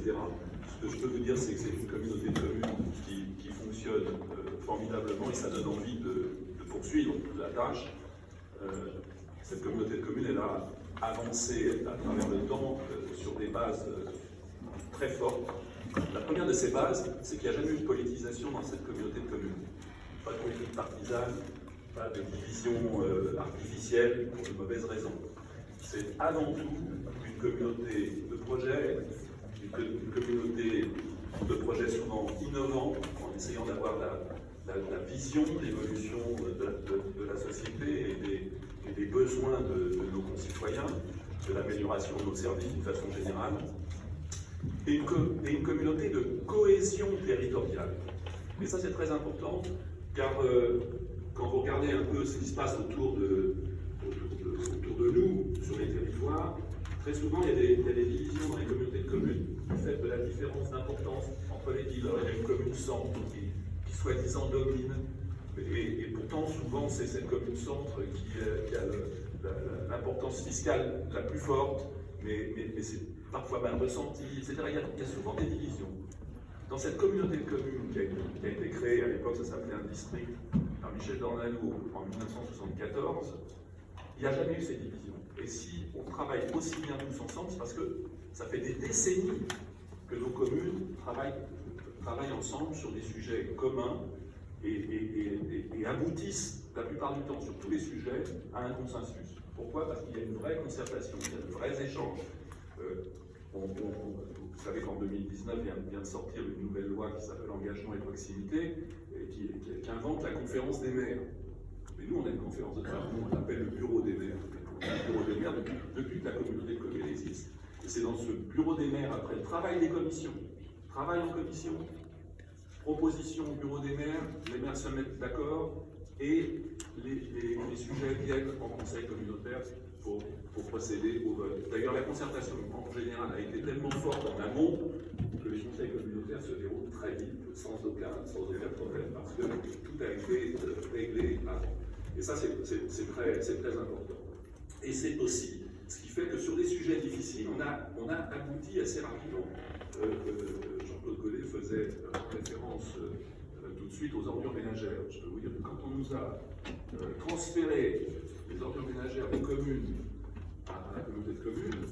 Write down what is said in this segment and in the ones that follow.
etc. Ce que je peux vous dire, c'est que c'est une communauté de communes qui fonctionne formidablement et ça donne envie de poursuivre la tâche. Cette communauté de communes, elle a avancé à travers le temps sur des bases très fortes. La première de ces bases, c'est qu'il n'y a jamais eu de politisation dans cette communauté de communes. Pas de politique partisane, pas de division artificielle pour de mauvaises raisons. C'est avant tout une communauté de projets, une communauté de projets souvent innovants, en essayant d'avoir la vision, l'évolution de la société et des besoins de nos concitoyens, de l'amélioration de nos services d'une façon générale, et une communauté de cohésion territoriale. Et ça, c'est très important, car quand vous regardez un peu ce qui se passe autour de nous, sur les territoires, très souvent, il y a des divisions dans les communautés de communes, du fait de la différence d'importance entre les villes. Il y a une commune centre qui soi-disant domine, et pourtant, souvent, c'est cette commune centre qui a l'importance fiscale la plus forte, mais c'est parfois mal ressenti, etc. Il y a souvent des divisions. Dans cette communauté de communes qui a été créée, à l'époque ça s'appelait un district, par Michel Dornano en 1974, il n'y a jamais eu ces divisions. Et si on travaille aussi bien tous ensemble, c'est parce que ça fait des décennies que nos communes travaillent ensemble sur des sujets communs et aboutissent la plupart du temps sur tous les sujets à un consensus. Pourquoi? Parce qu'il y a une vraie concertation, il y a de vrais échanges. Vous savez qu'en 2019 vient de sortir une nouvelle loi qui s'appelle Engagement et Proximité, et qui invente la conférence des maires. Mais nous, on a une conférence de travail, on l'appelle le bureau des maires. Le bureau des maires depuis que la communauté de communes existe. Et c'est dans ce bureau des maires, après le travail des commissions, travail en commission, proposition au bureau des maires, les maires se mettent d'accord et les sujets viennent en conseil communautaire pour procéder au vote. D'ailleurs, la concertation en général a été tellement forte en amont que les conseils communautaires se déroulent très vite, sans aucun problème, parce que tout a été réglé avant. Et ça, c'est très important. Et c'est aussi ce qui fait que sur des sujets difficiles, on a abouti assez rapidement. Jean-Claude Gollet faisait référence tout de suite aux ordures ménagères. Je peux vous dire que quand on nous a transféré les ordures ménagères des communes à la communauté de communes,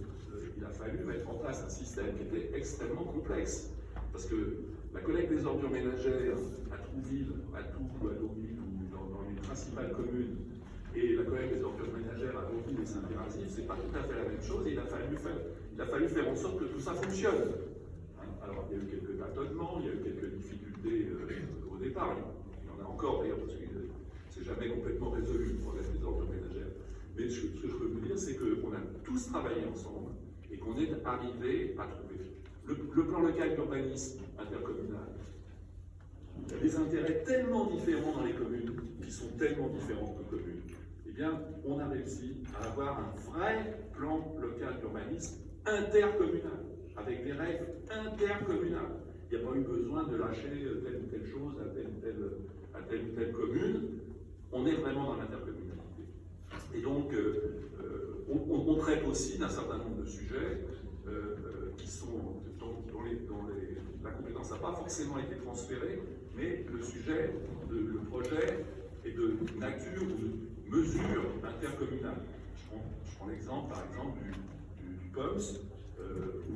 il a fallu mettre en place un système qui était extrêmement complexe. Parce que la collecte des ordures ménagères à Trouville, à Tours, à Deauville ou dans les principales communes, et la collecte des ordures ménagères à Deauville et Saint-Pérazille, c'est pas tout à fait la même chose, et il a fallu faire en sorte que tout ça fonctionne. Alors, il y a eu quelques tâtonnements, il y a eu quelques difficultés au départ. Il y en a encore d'ailleurs, parce que c'est jamais complètement résolu le problème des ordures ménagères. Mais ce que je peux vous dire, c'est qu'on a tous travaillé ensemble et qu'on est arrivé à trouver. Le plan local d'urbanisme intercommunal, il y a des intérêts tellement différents dans les communes, qui sont tellement différentes de communes. Eh bien, on a réussi à avoir un vrai plan local d'urbanisme intercommunal, avec des règles intercommunales. Il n'y a pas eu besoin de lâcher telle ou telle chose à telle ou telle commune. On est vraiment dans l'intercommunalité. Et donc, on traite aussi d'un certain nombre de sujets dont la compétence n'a pas forcément été transférée, mais le projet est de nature ou de mesure intercommunale. Je prends l'exemple, par exemple, du POMS, ou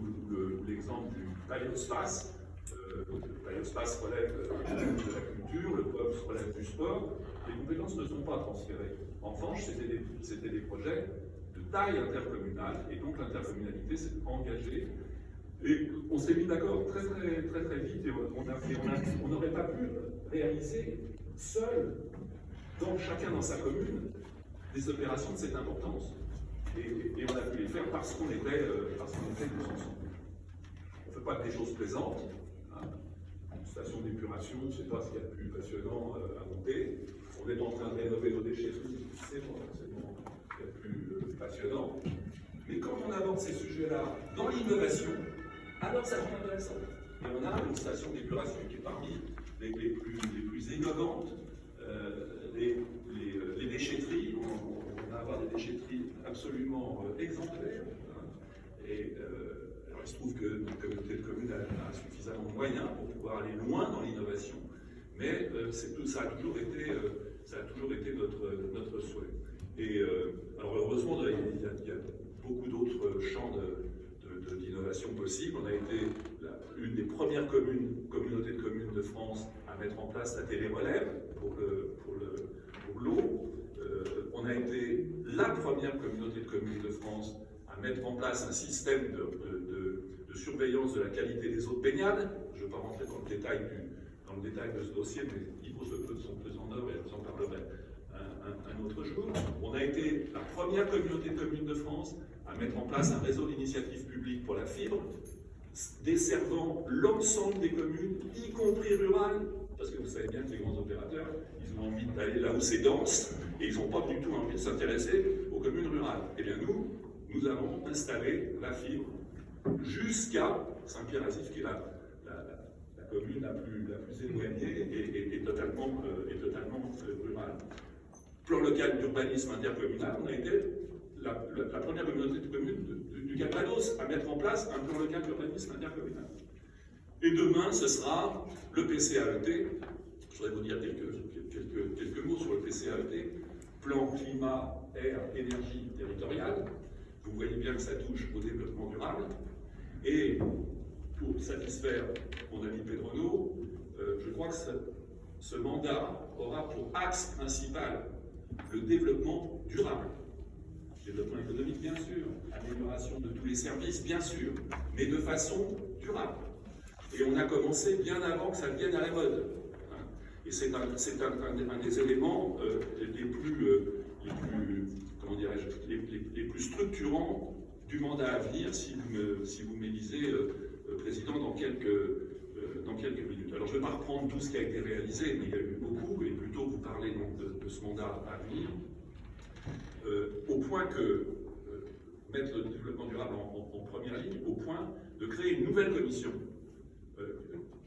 l'exemple du Paléospace. Le Paléospace relève de la culture, le POMS relève du sport. Les compétences ne sont pas transférées. En revanche, c'était des projets de taille intercommunale, et donc l'intercommunalité s'est engagée. Et on s'est mis d'accord très vite, et on n'aurait pas pu réaliser seul, chacun dans sa commune, des opérations de cette importance. Et on a pu les faire parce qu'on était tous ensemble. On ne fait pas que des choses plaisantes. Hein. Une station d'épuration, je ne sais pas ce qu'il y a de plus passionnant à monter. On est en train de rénover nos déchetteries, c'est pas forcément ce qu'il y a de plus passionnant. Mais quand on aborde ces sujets-là dans l'innovation, alors ça devient intéressant. Et on a une station d'épuration qui est parmi les plus innovantes. Les déchetteries, on va avoir des déchetteries absolument exemplaires. Hein. Et il se trouve que notre communauté de communes a suffisamment de moyens pour pouvoir aller loin dans l'innovation, mais ça a toujours été notre souhait. Et alors heureusement, il y a beaucoup d'autres champs d'innovation possibles. On a été une des premières communautés de communes de France à mettre en place la télérelève pour l'eau. On a été la première communauté de communes de France à mettre en place un système de surveillance de la qualité des eaux de baignade. Je ne vais pas rentrer dans le détail de ce dossier, mais il vaut ce peu de son pesant d'or et je vous en parlerai un autre jour. On a été la première communauté de communes de France à mettre en place un réseau d'initiative publique pour la fibre, desservant l'ensemble des communes, y compris rurales, parce que vous savez bien que les grands opérateurs, ils ont envie d'aller là où c'est dense, et ils n'ont pas du tout envie de s'intéresser aux communes rurales. Eh bien nous avons installé la fibre jusqu'à Saint-Pierre-Azif, qui est la commune la plus éloignée et totalement rurale. Plan local d'urbanisme intercommunal, on a été la première communauté de communes du Calvados à mettre en place un plan local d'urbanisme intercommunal. Et demain, ce sera le PCAET. Je voudrais vous dire quelques mots sur le PCAET. Plan climat, air, énergie territoriale. Vous voyez bien que ça touche au développement durable. Et pour satisfaire mon ami Pedrono, je crois que ce mandat aura pour axe principal le développement durable. Développement économique, bien sûr, amélioration de tous les services, bien sûr, mais de façon durable. Et on a commencé bien avant que ça devienne à la mode. Et c'est un des éléments les plus structurants du mandat à venir, si vous m'élisez président dans quelques minutes. Alors je ne vais pas reprendre tout ce qui a été réalisé, mais il y a eu beaucoup, et plutôt vous parler donc de ce mandat à venir, au point que mettre le développement durable en première ligne, au point de créer une nouvelle commission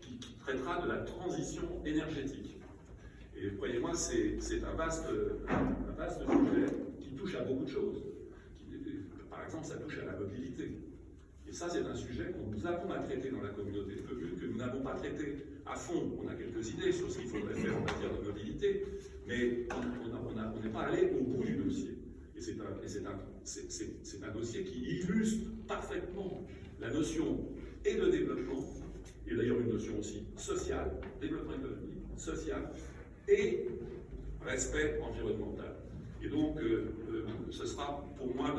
qui traitera de la transition énergétique. Et croyez-moi, c'est un vaste sujet qui touche à beaucoup de choses. Par exemple, ça touche à la mobilité. Et ça, c'est un sujet que nous avons à traiter dans la communauté de communes, que nous n'avons pas traité à fond. On a quelques idées sur ce qu'il faudrait faire en matière de mobilité, mais on n'est pas allé au bout du dossier. Et c'est un dossier qui illustre parfaitement la notion et de développement, et d'ailleurs une notion aussi sociale, développement économique, social, et respect environnemental. Et donc, ce sera pour moi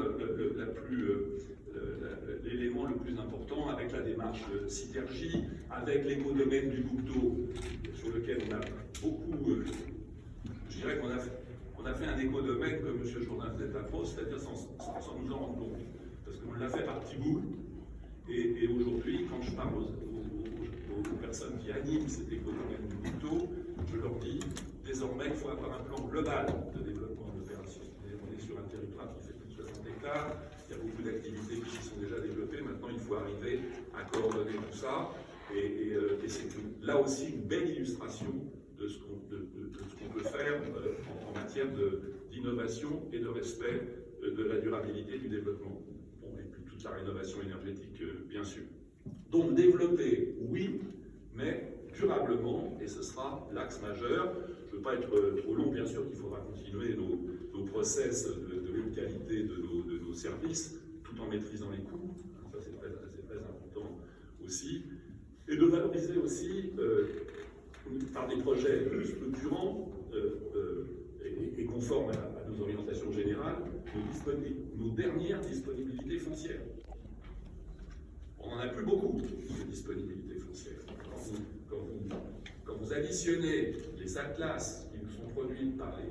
l'élément le plus important, avec la démarche Synergie, avec l'écodomaine du groupe d'eau, sur lequel on a beaucoup, je dirais qu'on a fait un écodomaine comme M. Jourdain faisait à Prost, c'est-à-dire sans nous en rendre compte, parce qu'on l'a fait par petits bouts, et aujourd'hui, quand je parle aux personnes qui animent cet écodomaine du groupe d'eau, je leur dis, désormais, il faut avoir un plan global de développement de l'opération. On est sur un territoire qui fait plus de 60 hectares, il y a beaucoup d'activités qui s'y sont déjà développées, maintenant il faut arriver à coordonner tout ça, et c'est là aussi une belle illustration de ce qu'on peut faire en matière d'innovation et de respect de la durabilité du développement. Bon, et puis toute la rénovation énergétique, bien sûr. Donc développer, oui, mais durablement, et ce sera l'axe majeur. Je ne veux pas être trop long, bien sûr qu'il faudra continuer nos process de haute qualité de nos services, tout en maîtrisant les coûts, ça c'est très important aussi, et de valoriser aussi, par des projets structurants et conformes à nos orientations générales, nos dernières disponibilités foncières. On n'en a plus beaucoup de disponibilités foncières. Quand vous additionnez les atlas qui nous sont produits par les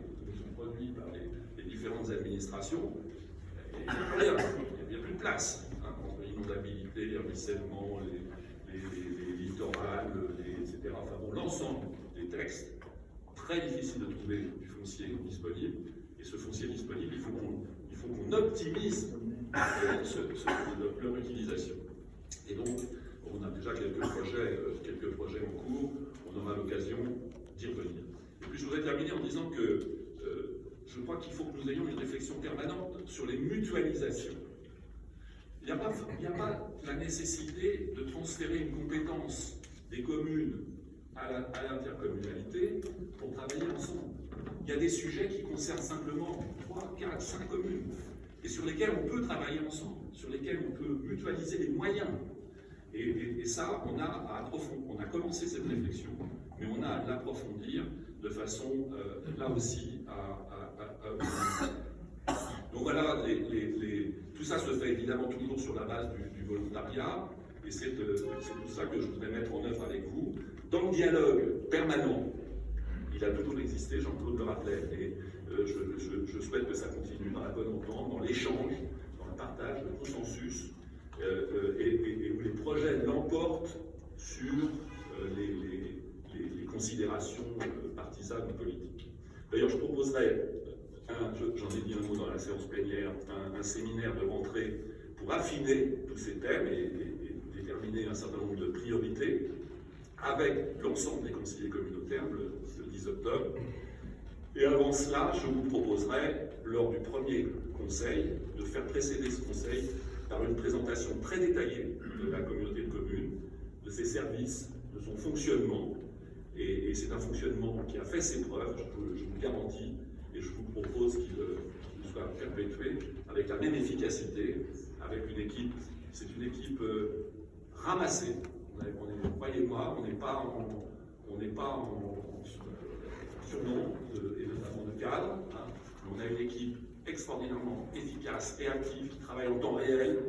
différentes administrations, il n'y a plus rien, il n'y a plus de place. Entre l'inondabilité, les ruissellements, les littorales, etc. Enfin bon, l'ensemble des textes, très difficile de trouver du foncier disponible. Et ce foncier disponible, il faut qu'on optimise leur utilisation. Et donc, on a déjà quelques projets en cours, on aura l'occasion d'y revenir. Et puis je voudrais terminer en disant que je crois qu'il faut que nous ayons une réflexion permanente sur les mutualisations. Il n'y a pas la nécessité de transférer une compétence des communes à l'intercommunalité pour travailler ensemble. Il y a des sujets qui concernent simplement 3, 4, 5 communes et sur lesquels on peut travailler ensemble, sur lesquels on peut mutualiser les moyens. Et ça, on a commencé cette réflexion, mais on a à l'approfondir de façon, là aussi, Donc voilà, tout ça se fait évidemment toujours sur la base du volontariat, et c'est tout ça que je voudrais mettre en œuvre avec vous. Dans le dialogue permanent, il a toujours existé, Jean-Claude le rappelait, et je souhaite que ça continue dans la bonne entente, dans l'échange, dans le partage, le consensus, et où les projets l'emportent sur les considérations partisanes ou politiques. D'ailleurs, je proposerai, j'en ai dit un mot dans la séance plénière, un séminaire de rentrée pour affiner tous ces thèmes et déterminer un certain nombre de priorités avec l'ensemble des conseillers communautaires le 10 octobre. Et avant cela, je vous proposerai, lors du premier conseil, de faire précéder ce conseil par une présentation très détaillée de la communauté de communes, de ses services, de son fonctionnement. Et c'est un fonctionnement qui a fait ses preuves, je vous garantis, et je vous propose qu'il soit perpétué avec la même efficacité, avec une équipe, c'est une équipe ramassée. Croyez-moi, on n'est pas en surnom, et notamment de cadre. Hein. On a une équipe extraordinairement efficace et active qui travaille en temps réel.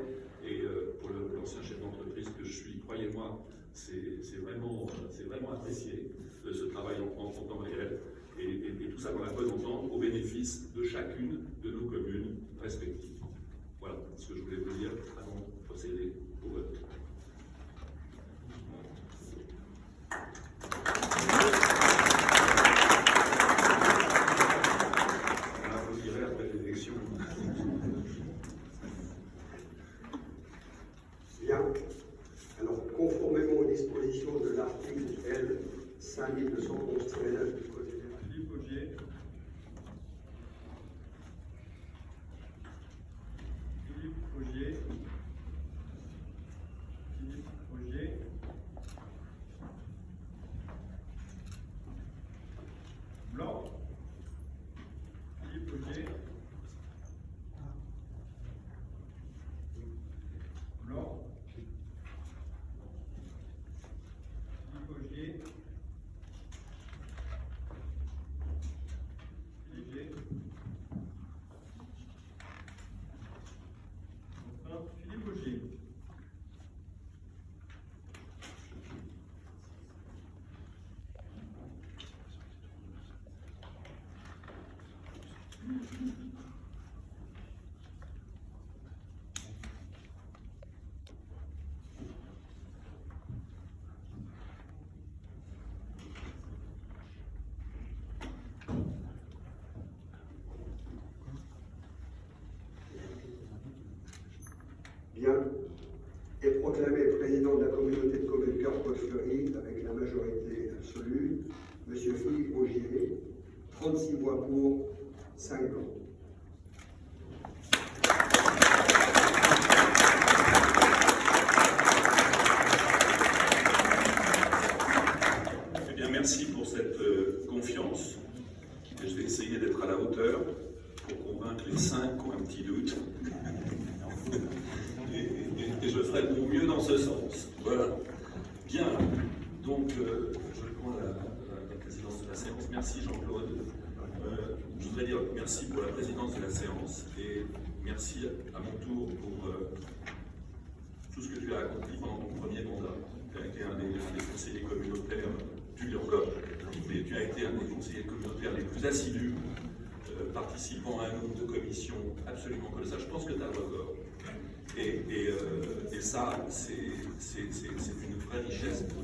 Et pour l'ancien chef d'entreprise que je suis, croyez-moi, c'est vraiment apprécié ce travail en temps réel. Et tout ça dans la bonne entente au bénéfice de chacune de nos communes respectives. Voilà ce que je voulais vous dire avant de procéder au vote. Bien. Alors, conformément aux dispositions de l'article L. 5211-9 du Code général. Philippe Augier. Philippe Augier. Philippe Augier. Blanc. Philippe Augier. Blanc. Philippe Augier. Philippe. Enfin, Philippe Augier. Bien. Est proclamé président de la communauté de communes Cœur-Paul-Fleury avec la majorité absolue, M. Philippe Augier, 36 voix pour, 5 ans. Eh bien, merci pour cette confiance. Et je vais essayer d'être à la hauteur pour convaincre les 5 qui ont un petit doute. Et je ferai de mon mieux dans ce sens. Voilà. Bien. Donc, je réponds à la présidence de la séance. Merci Jean-Claude. Je voudrais dire merci pour la présidence de la séance et merci à mon tour pour tout ce que tu as accompli pendant ton premier mandat. Tu as été un des conseillers communautaires, tu l'es encore, mais tu as été un des conseillers communautaires les plus assidus, participant à un nombre de commissions absolument colossal. Je pense que tu as le record. Et ça, c'est une vraie richesse pour